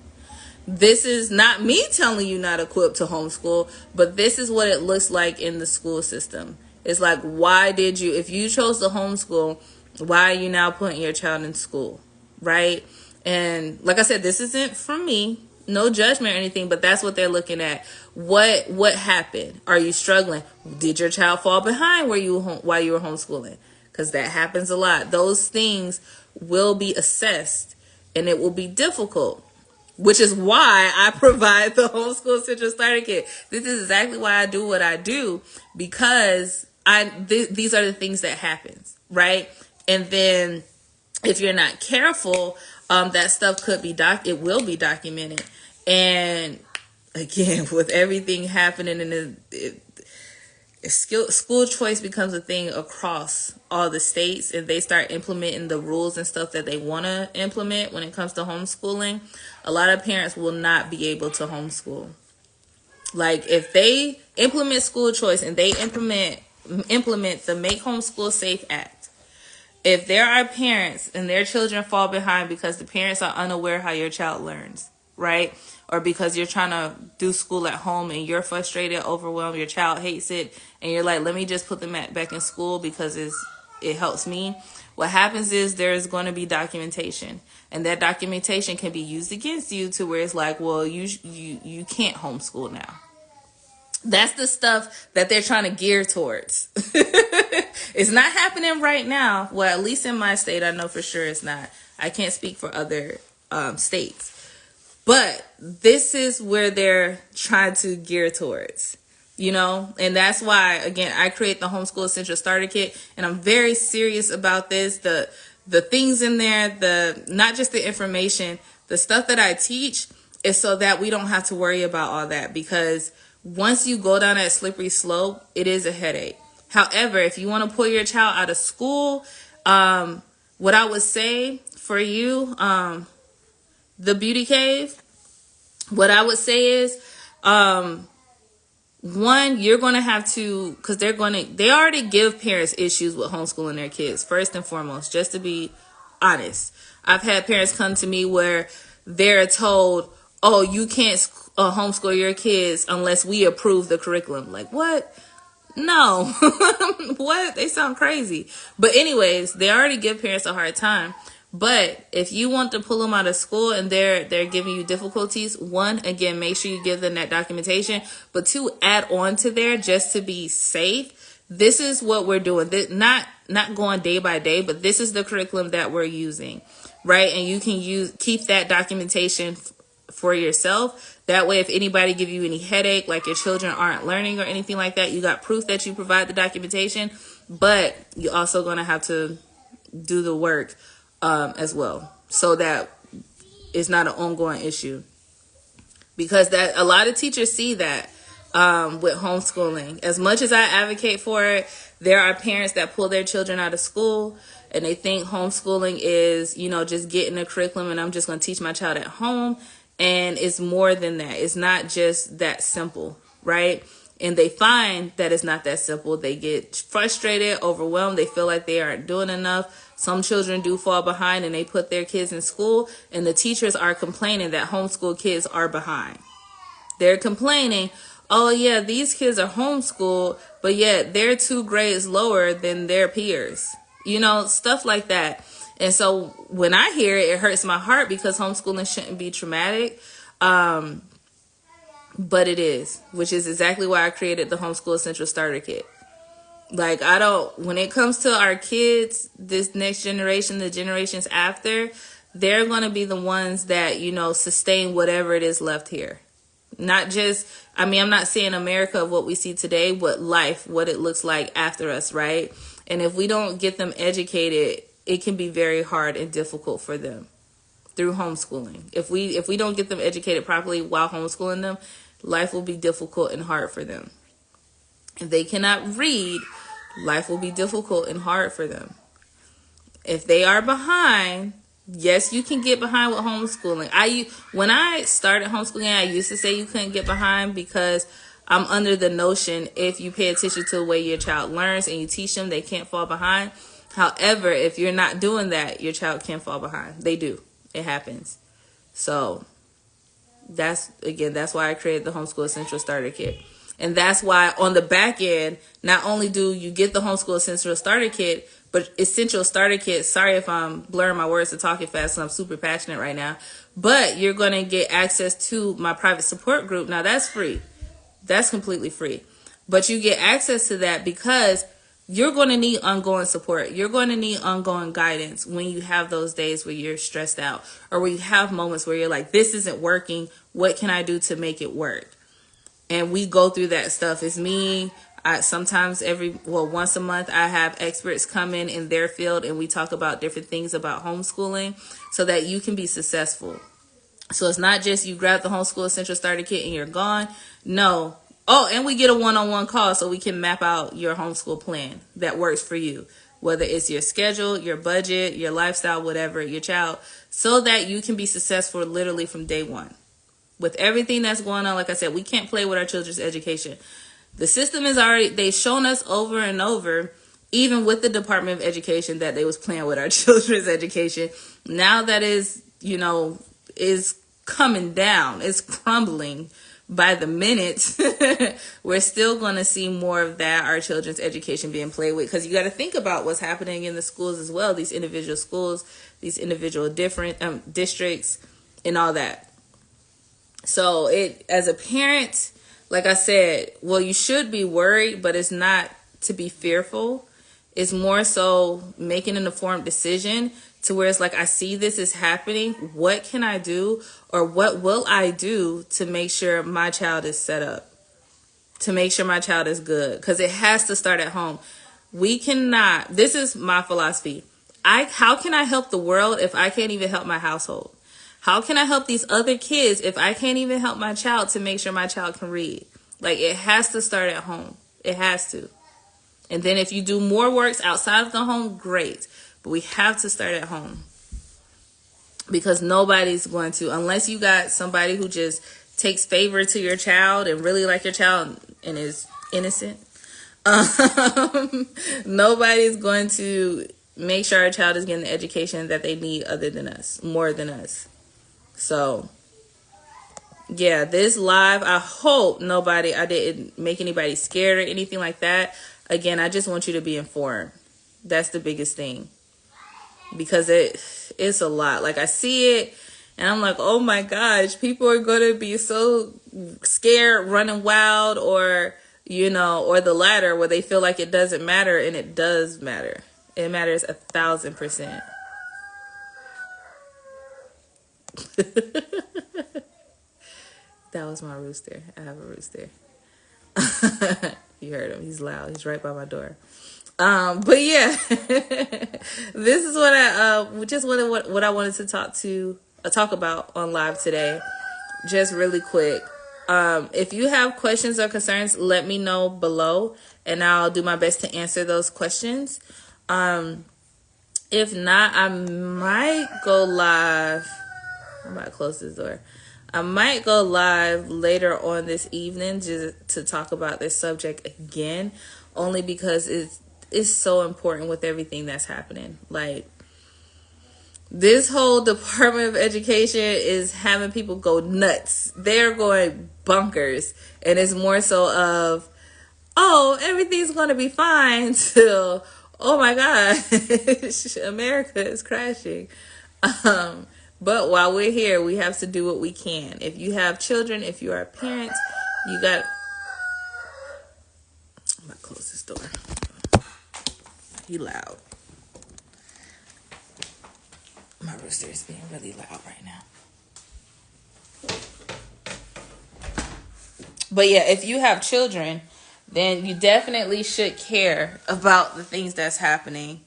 This is not me telling you not equipped to homeschool, but this is what it looks like in the school system. It's like, if you chose to homeschool, why are you now putting your child in school, right? And like I said, this isn't from me, no judgment or anything, but that's what they're looking at. What happened? Are you struggling? Did your child fall behind while you were homeschooling? Because that happens a lot. Those things will be assessed, and it will be difficult. which is why I provide the homeschool central starter kit. This is exactly why I do what I do, because these are the things that happens, right? And then if you're not careful, that stuff could be it will be documented. And again, with everything happening in school choice becomes a thing across all the states, and they start implementing the rules and stuff that they want to implement when it comes to homeschooling, a lot of parents will not be able to homeschool. Like, if they implement school choice and they implement the Make Homeschool Safe Act, if there are parents and their children fall behind because the parents are unaware how your child learns, right? Or because you're trying to do school at home and you're frustrated, overwhelmed, your child hates it, and you're like, let me just put them back in school because it helps me. What happens is there's going to be documentation, and that documentation can be used against you to where it's like, well, you can't homeschool now. That's the stuff that they're trying to gear towards. It's not happening right now. Well, at least in my state, I know for sure it's not. I can't speak for other states. But this is where they're trying to gear towards, and that's why, again, I create the Homeschool Essential Starter Kit, and I'm very serious about this. The things in there, not just the information, the stuff that I teach is so that we don't have to worry about all that, because once you go down that slippery slope, it is a headache. However, if you want to pull your child out of school, what I would say for you, the beauty cave, what I would say is, one, you're going to have to, because they already give parents issues with homeschooling their kids, first and foremost, just to be honest. I've had parents come to me where they're told, oh, you can't homeschool your kids unless we approve the curriculum. Like, what? No. What? They sound crazy. But anyways, they already give parents a hard time. But if you want to pull them out of school and they're giving you difficulties, one, again, make sure you give them that documentation. But two, add on to there just to be safe. This is what we're doing. Not going day by day, but this is the curriculum that we're using, right? And you can keep that documentation for yourself. That way, if anybody give you any headache, like your children aren't learning or anything like that, you got proof that you provide the documentation. But you're also going to have to do the work as well, so that it's not an ongoing issue, because that a lot of teachers see that with homeschooling. As much as I advocate for it, there are parents that pull their children out of school and they think homeschooling is, just getting a curriculum and I'm just going to teach my child at home. And it's more than that. It's not just that simple, right? And they find that it's not that simple. They get frustrated, overwhelmed. They feel like they aren't doing enough. Some children do fall behind and they put their kids in school, and the teachers are complaining that homeschool kids are behind. They're complaining, oh yeah, these kids are homeschooled, but yet they're 2 grades lower than their peers. Stuff like that. And so when I hear it, it hurts my heart, because homeschooling shouldn't be traumatic. But it is, which is exactly why I created the Homeschool Essential Starter Kit. Like, when it comes to our kids, this next generation, the generations after, they're going to be the ones that, sustain whatever it is left here. Not just, I'm not saying America of what we see today, but life, what it looks like after us, right? And if we don't get them educated, it can be very hard and difficult for them through homeschooling. If we don't get them educated properly while homeschooling them, life will be difficult and hard for them. If they cannot read, life will be difficult and hard for them. If they are behind, yes, you can get behind with homeschooling. When I started homeschooling, I used to say you couldn't get behind, because I'm under the notion if you pay attention to the way your child learns and you teach them, they can't fall behind. However, if you're not doing that, your child can fall behind. They do. It happens. So that's why I created the Homeschool Essential Starter Kit. And that's why on the back end, not only do you get the Homeschool Essential Starter Kit, but Essential Starter Kit, sorry if I'm blurring my words and talking fast, so I'm super passionate right now, but you're going to get access to my private support group. Now, that's free. That's completely free. But you get access to that because you're going to need ongoing support. You're going to need ongoing guidance when you have those days where you're stressed out, or where you have moments where you're like, this isn't working. What can I do to make it work? And we go through that stuff. It's me. Sometimes once a month, I have experts come in their field, and we talk about different things about homeschooling so that you can be successful. So it's not just you grab the Homeschool Essential Starter Kit and you're gone. No. Oh, and we get a one-on-one call so we can map out your homeschool plan that works for you, whether it's your schedule, your budget, your lifestyle, whatever, your child, so that you can be successful literally from day one. With everything that's going on, like I said, we can't play with our children's education. The system is already, they've shown us over and over, even with the Department of Education, that they was playing with our children's education. Now that is coming down, it's crumbling by the minute. We're still going to see more of that, our children's education being played with, because you got to think about what's happening in the schools as well, these individual schools, these individual different districts and all that. So as a parent, like I said, well, you should be worried, but it's not to be fearful. It's more so making an informed decision to where it's like, I see this is happening. What can I do, or what will I do to make sure my child is set up, to make sure my child is good? Because it has to start at home. We cannot, this is my philosophy. How can I help the world if I can't even help my household? How can I help these other kids if I can't even help my child to make sure my child can read? Like, it has to start at home. It has to. And then if you do more works outside of the home, great. But we have to start at home. Because nobody's going to, unless you got somebody who just takes favor to your child and really like your child and is innocent. Nobody's going to make sure our child is getting the education that they need other than us, more than us. So, yeah, this live, I hope I didn't make anybody scared or anything like that. Again, I just want you to be informed. That's the biggest thing. Because it's a lot. Like, I see it and I'm like, oh my gosh, people are going to be so scared, running wild, or, or the latter, where they feel like it doesn't matter, and it does matter. It matters 1,000%. That was my rooster. I have a rooster. You heard him. He's loud. He's right by my door. But yeah, this is what I wanted to talk about on live today. Just really quick. If you have questions or concerns, let me know below, and I'll do my best to answer those questions. If not, I might go live. I'm about to close this door. I might go live later on this evening just to talk about this subject again, only because it's so important with everything that's happening. Like, this whole Department of Education is having people go nuts. They're going bonkers. And it's more so of, oh, everything's going to be fine, till, oh my gosh, America is crashing. But while we're here, we have to do what we can. If you have children, if you are a parent, you got... I'm going to close this door. He loud. My rooster is being really loud right now. But yeah, if you have children, then you definitely should care about the things that's happening.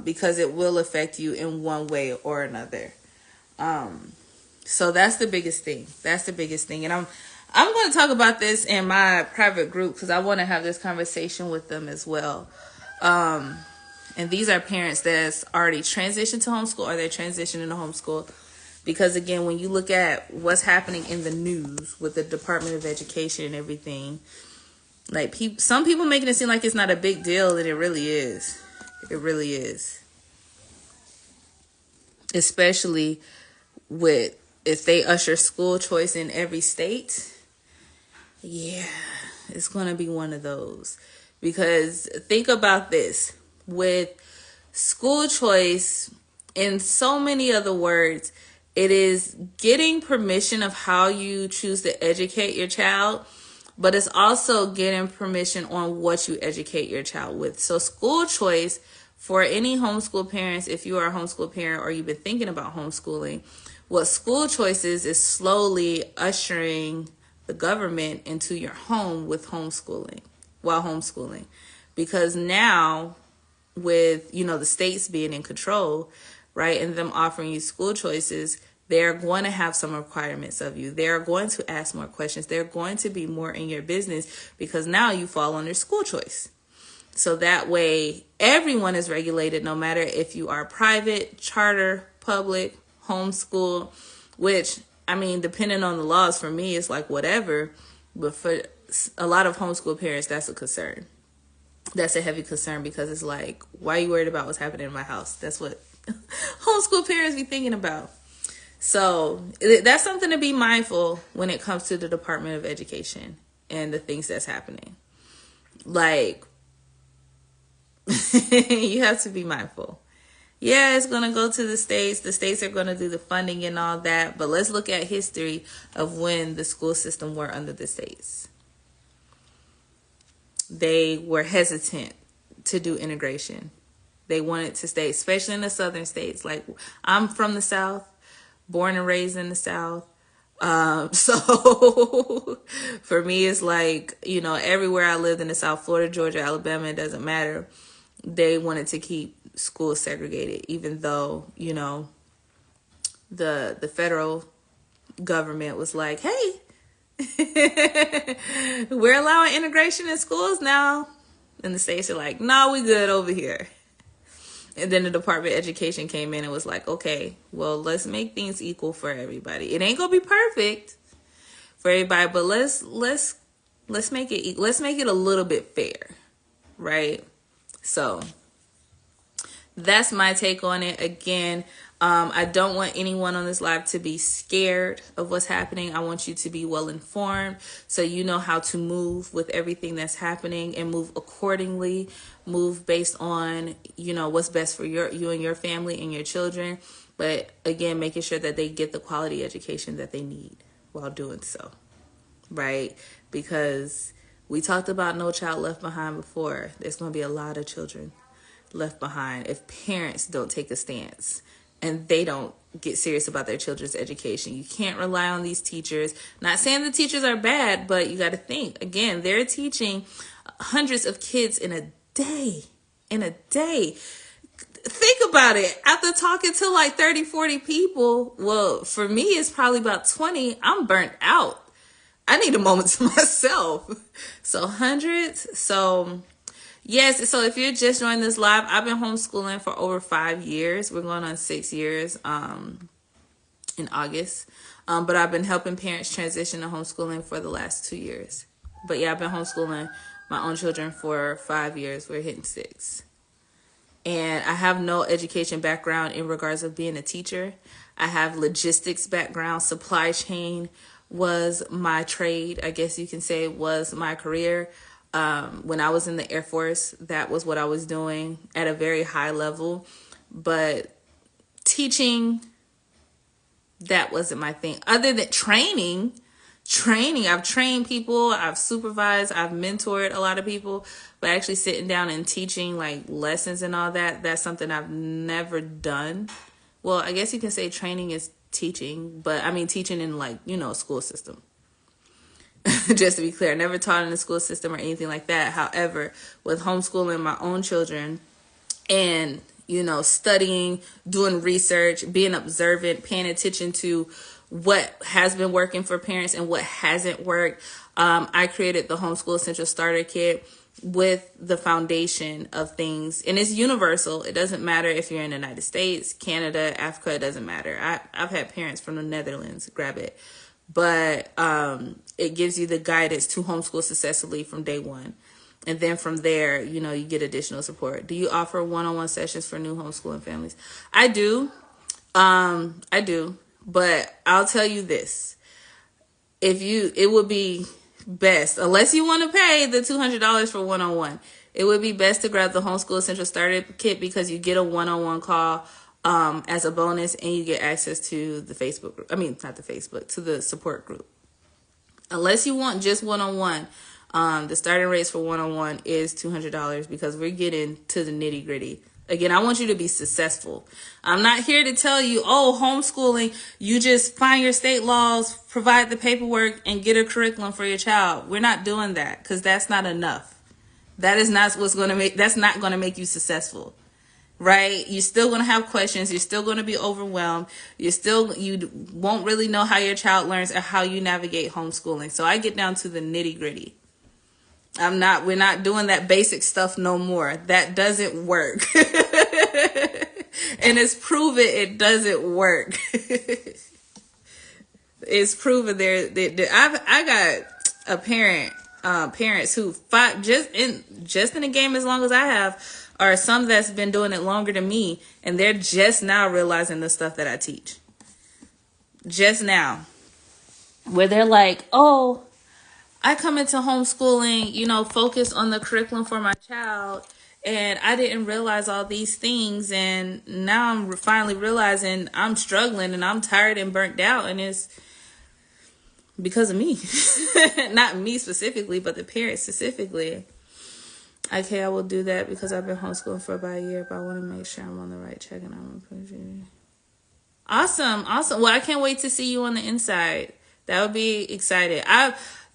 Because it will affect you in one way or another. So that's the biggest thing. And I'm going to talk about this in my private group, because I want to have this conversation with them as well. And these are parents that's already transitioned to homeschool, or they're transitioning to homeschool. Because again, when you look at what's happening in the news with the Department of Education and everything, like, some people making it seem like it's not a big deal, and it really is. It really is. Especially if they usher school choice in every state. Yeah, it's going to be one of those. Because think about this. With school choice, in so many other words, it is getting permission of how you choose to educate your child but it's also getting permission on what you educate your child with. So school choice for any homeschool parents, if you are a homeschool parent or you've been thinking about homeschooling, what school choice is slowly ushering the government into your home with homeschooling, while homeschooling. Because now with, the states being in control, right, and them offering you school choices, they're going to have some requirements of you. They're going to ask more questions. They're going to be more in your business because now you fall under school choice. So that way, everyone is regulated, no matter if you are private, charter, public, homeschool, which, depending on the laws, for me, it's like whatever. But for a lot of homeschool parents, that's a concern. That's a heavy concern because it's like, why are you worried about what's happening in my house? That's what homeschool parents be thinking about. So that's something to be mindful when it comes to the Department of Education and the things that's happening. Like, you have to be mindful. Yeah, it's going to go to the states. The states are going to do the funding and all that. But let's look at history of when the school system were under the states. They were hesitant to do integration. They wanted to stay, especially in the southern states. Like, I'm from the South, born and raised in the South. So for me, it's like, everywhere I lived in the South, Florida, Georgia, Alabama, it doesn't matter. They wanted to keep schools segregated, even though, the federal government was like, hey, we're allowing integration in schools now. And the states are like, no, we good over here. And then the Department of Education came in and was like, okay, well, let's make things equal for everybody. It ain't gonna be perfect for everybody, but let's make it a little bit fair, right? So that's my take on it. Again, I don't want anyone on this live to be scared of what's happening. I want you to be well informed so you know how to move with everything that's happening and move accordingly. Move based on, what's best for you and your family and your children. But again, making sure that they get the quality education that they need while doing so, right? Because we talked about No Child Left Behind before. There's going to be a lot of children left behind if parents don't take a stance and they don't get serious about their children's education. You can't rely on these teachers. Not saying the teachers are bad, but you got to think, again, they're teaching hundreds of kids in a day. Think about it. After talking to like 30, 40 people, well, for me, it's probably about 20. I'm burnt out. I need a moment to myself. So hundreds. So yes, so if you're just joining this live, I've been homeschooling for over 5 years. We're going on 6 years in August. But I've been helping parents transition to homeschooling for the last 2 years. But yeah, I've been homeschooling my own children for 5 years. We're hitting 6. And I have no education background in regards of being a teacher. I have logistics background. Supply chain was my trade. I guess you can say was my career. When I was in the Air Force, that was what I was doing at a very high level. But teaching, that wasn't my thing. Other than training, I've trained people, I've supervised, I've mentored a lot of people. But actually sitting down and teaching like lessons and all that, that's something I've never done. Well, I guess you can say training is teaching, but I mean teaching in like, a school system. Just to be clear, I never taught in the school system or anything like that. However, with homeschooling my own children and, studying, doing research, being observant, paying attention to what has been working for parents and what hasn't worked, I created the Homeschool Essential Starter Kit with the foundation of things. And it's universal. It doesn't matter if you're in the United States, Canada, Africa, it doesn't matter. I've had parents from the Netherlands grab it. But it gives you the guidance to homeschool successfully from day one. And then from there, you get additional support. Do you offer one-on-one sessions for new homeschooling families? I do. I do. But I'll tell you this. It would be best, unless you want to pay the $200 for one-on-one, it would be best to grab the Homeschool Essential Starter Kit because you get a one-on-one call as a bonus, and you get access to the Facebook group. I mean, not the Facebook, to the support group. Unless you want just one-on-one, the starting rates for one-on-one is $200 because we're getting to the nitty-gritty. Again, I want you to be successful. I'm not here to tell you, oh, homeschooling, you just find your state laws, provide the paperwork, and get a curriculum for your child. We're not doing that because that's not enough. That is not what's going to make, that's not going to make you successful. Right? You're still going to have questions. You're still going to be overwhelmed. You won't really know how your child learns or how you navigate homeschooling. So I get down to the nitty gritty. We're not doing that basic stuff no more. That doesn't work. And it's proven it doesn't work. It's proven I got parents who fought just in the game as long as I have, or some that's been doing it longer than me, and they're just now realizing the stuff that I teach. Just now. Where they're like, oh, I come into homeschooling, focus on the curriculum for my child, and I didn't realize all these things, and now I'm finally realizing I'm struggling and I'm tired and burnt out, and it's because of me. Not me specifically, but the parents specifically. Okay, I will do that because I've been homeschooling for about a year, but I want to make sure I'm on the right track and I'm appreciating. Awesome. Well, I can't wait to see you on the inside. That would be exciting.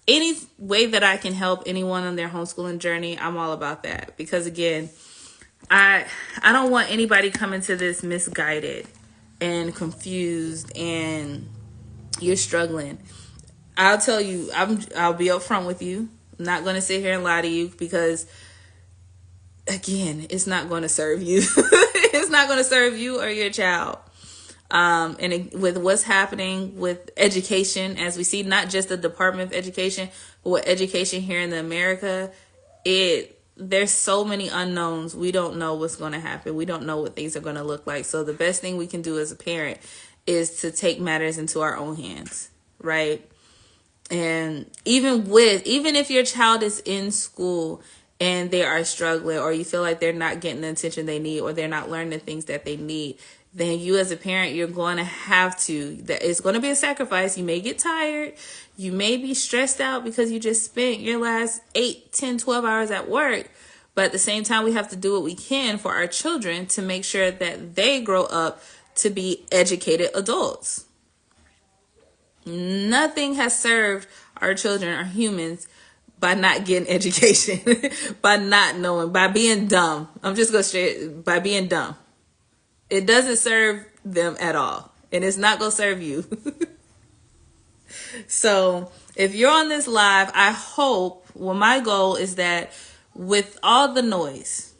Any way that I can help anyone on their homeschooling journey, I'm all about that. Because again, I don't want anybody coming to this misguided and confused and you're struggling. I'll tell you, I'll be upfront with you. I'm not going to sit here and lie to you because, again, it's not going to serve you. It's not going to serve you or your child. With what's happening with education, as we see, not just the Department of Education, but with education here in America, there's so many unknowns. We don't know what's going to happen. We don't know what things are going to look like. So the best thing we can do as a parent is to take matters into our own hands, right? And even if your child is in school and they are struggling, or you feel like they're not getting the attention they need, or they're not learning the things that they need, then you as a parent, you're going to have to, it's going to be a sacrifice. You may get tired. You may be stressed out because you just spent your last 8, 10, 12 hours at work. But at the same time, we have to do what we can for our children to make sure that they grow up to be educated adults. Nothing has served our children or humans by not getting education, by not knowing, by being dumb. I'm just going straight, by being dumb. It doesn't serve them at all. And it's not going to serve you. So if you're on this live, I hope, my goal is that with all the noise,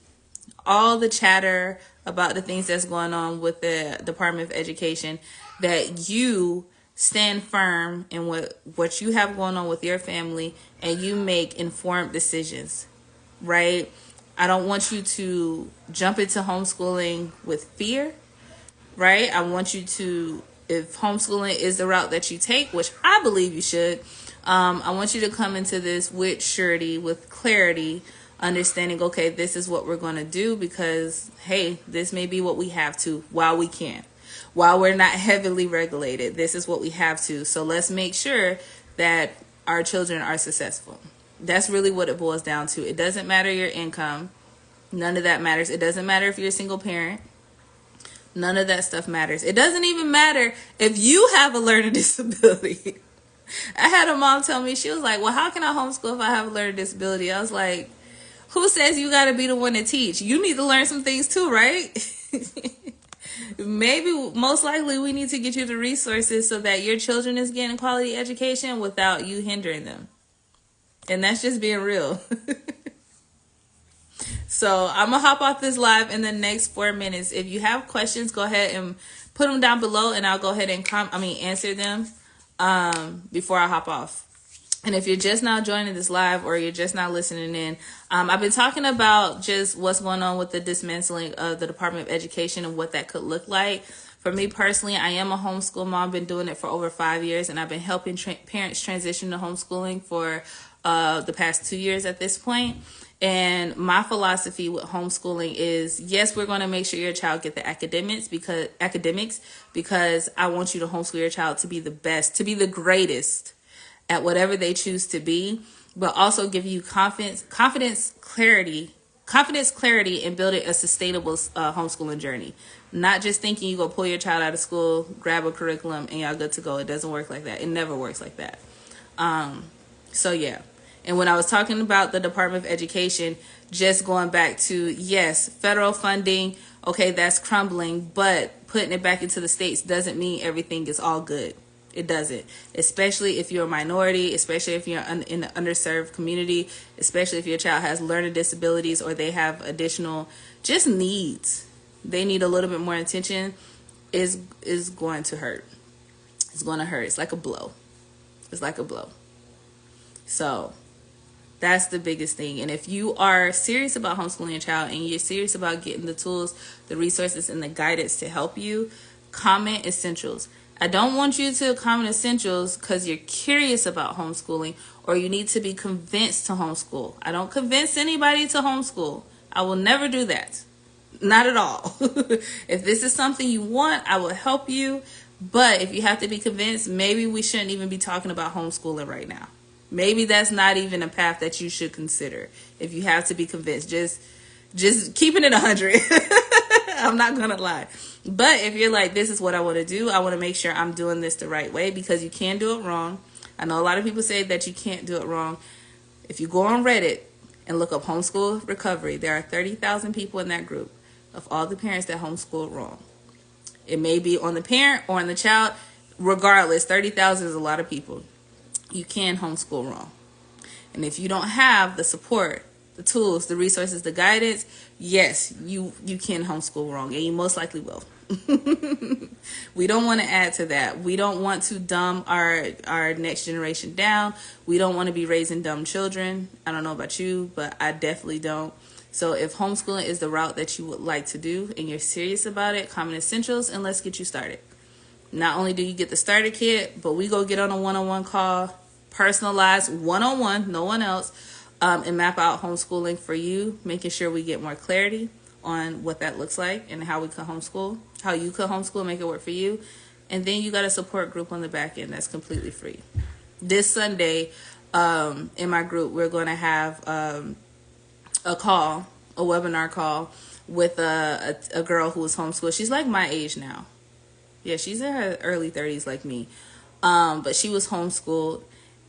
all the chatter about the things that's going on with the Department of Education, that you stand firm in what you have going on with your family and you make informed decisions, right? I don't want you to jump into homeschooling with fear, right? I want you to, if homeschooling is the route that you take, which I believe you should, I want you to come into this with surety, with clarity, understanding, okay, this is what we're going to do because, hey, this may be what we have to while we can. While we're not heavily regulated, this is what we have to. So let's make sure that our children are successful. That's really what it boils down to. It doesn't matter your income. None of that matters. It doesn't matter if you're a single parent. None of that stuff matters. It doesn't even matter if you have a learning disability. I had a mom tell me, she was like, well, how can I homeschool if I have a learning disability? I was like, who says you got to be the one to teach? You need to learn some things too, right? Maybe, most likely, we need to get you the resources so that your children is getting quality education without you hindering them. And that's just being real. So I'm going to hop off this live in the next 4 minutes. If you have questions, go ahead and put them down below and I'll go ahead and answer them before I hop off. And if you're just now joining this live or you're just now listening in, I've been talking about just what's going on with the dismantling of the Department of Education and what that could look like. For me personally, I am a homeschool mom. I've been doing it for over 5 years, and I've been helping parents transition to homeschooling for the past 2 years at this point. And my philosophy with homeschooling is, yes, we're going to make sure your child get the academics because I want you to homeschool your child to be the best, to be the greatest at whatever they choose to be, but also give you confidence, clarity, and building a sustainable homeschooling journey. Not just thinking you go pull your child out of school, grab a curriculum, and y'all good to go. It doesn't work like that. It never works like that. So yeah. And when I was talking about the Department of Education, just going back to, yes, federal funding, okay, that's crumbling, but putting it back into the states doesn't mean everything is all good. It doesn't, especially if you're a minority, especially if you're in an underserved community, especially if your child has learning disabilities or they have additional just needs. They need a little bit more attention. Is going to hurt. It's going to hurt. It's like a blow. It's like a blow. So that's the biggest thing. And if you are serious about homeschooling your child and you're serious about getting the tools, the resources, and the guidance to help you, comment essentials. I don't want you to comment essentials because you're curious about homeschooling or you need to be convinced to homeschool. I don't convince anybody to homeschool. I will never do that. Not at all. If this is something you want, I will help you. But if you have to be convinced, maybe we shouldn't even be talking about homeschooling right now. Maybe that's not even a path that you should consider. If you have to be convinced, just keeping it 100. I'm not going to lie. But if you're like, this is what I want to do, I want to make sure I'm doing this the right way, because you can do it wrong. I know a lot of people say that you can't do it wrong. If you go on Reddit and look up homeschool recovery, there are 30,000 people in that group of all the parents that homeschool wrong. It may be on the parent or on the child. Regardless, 30,000 is a lot of people. You can homeschool wrong. And if you don't have the support, the tools, the resources, the guidance, yes, you can homeschool wrong, and you most likely will. We don't want to add to that. We don't want to dumb our next generation down. We don't want to be raising dumb children. I don't know about you, but I definitely don't. So if homeschooling is the route that you would like to do and you're serious about it, comment essentials and let's get you started. Not only do you get the starter kit, but we go get on a one-on-one call, personalized one-on-one, no one else, and map out homeschooling for you, making sure we get more clarity on what that looks like and how we could homeschool, how you could homeschool, make it work for you. And then you got a support group on the back end that's completely free. This Sunday, in my group, we're going to have a webinar call with a girl who was homeschooled. She's like my age now. Yeah, she's in her early 30s like me. But she was homeschooled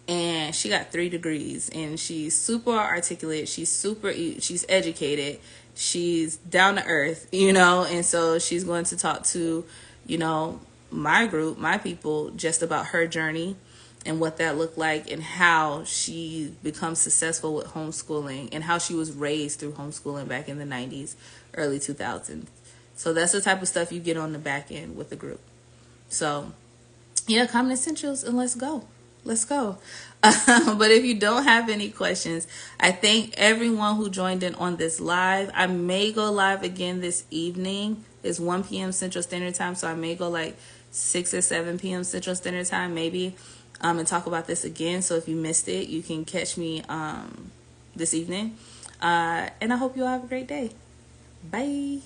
and she got 3 degrees and she's super articulate. She's educated. She's down to earth, and so she's going to talk to, my group, my people, just about her journey and what that looked like and how she becomes successful with homeschooling and how she was raised through homeschooling back in the 90s, early 2000s. So that's the type of stuff you get on the back end with the group. So, yeah, comment essentials and let's go. Let's go. But if you don't have any questions, I thank everyone who joined in on this live. I may go live again this evening. It's 1 p.m. Central Standard Time, so I may go like 6 or 7 p.m. Central Standard Time maybe, and talk about this again. So if you missed it, you can catch me this evening. And I hope you all have a great day. Bye.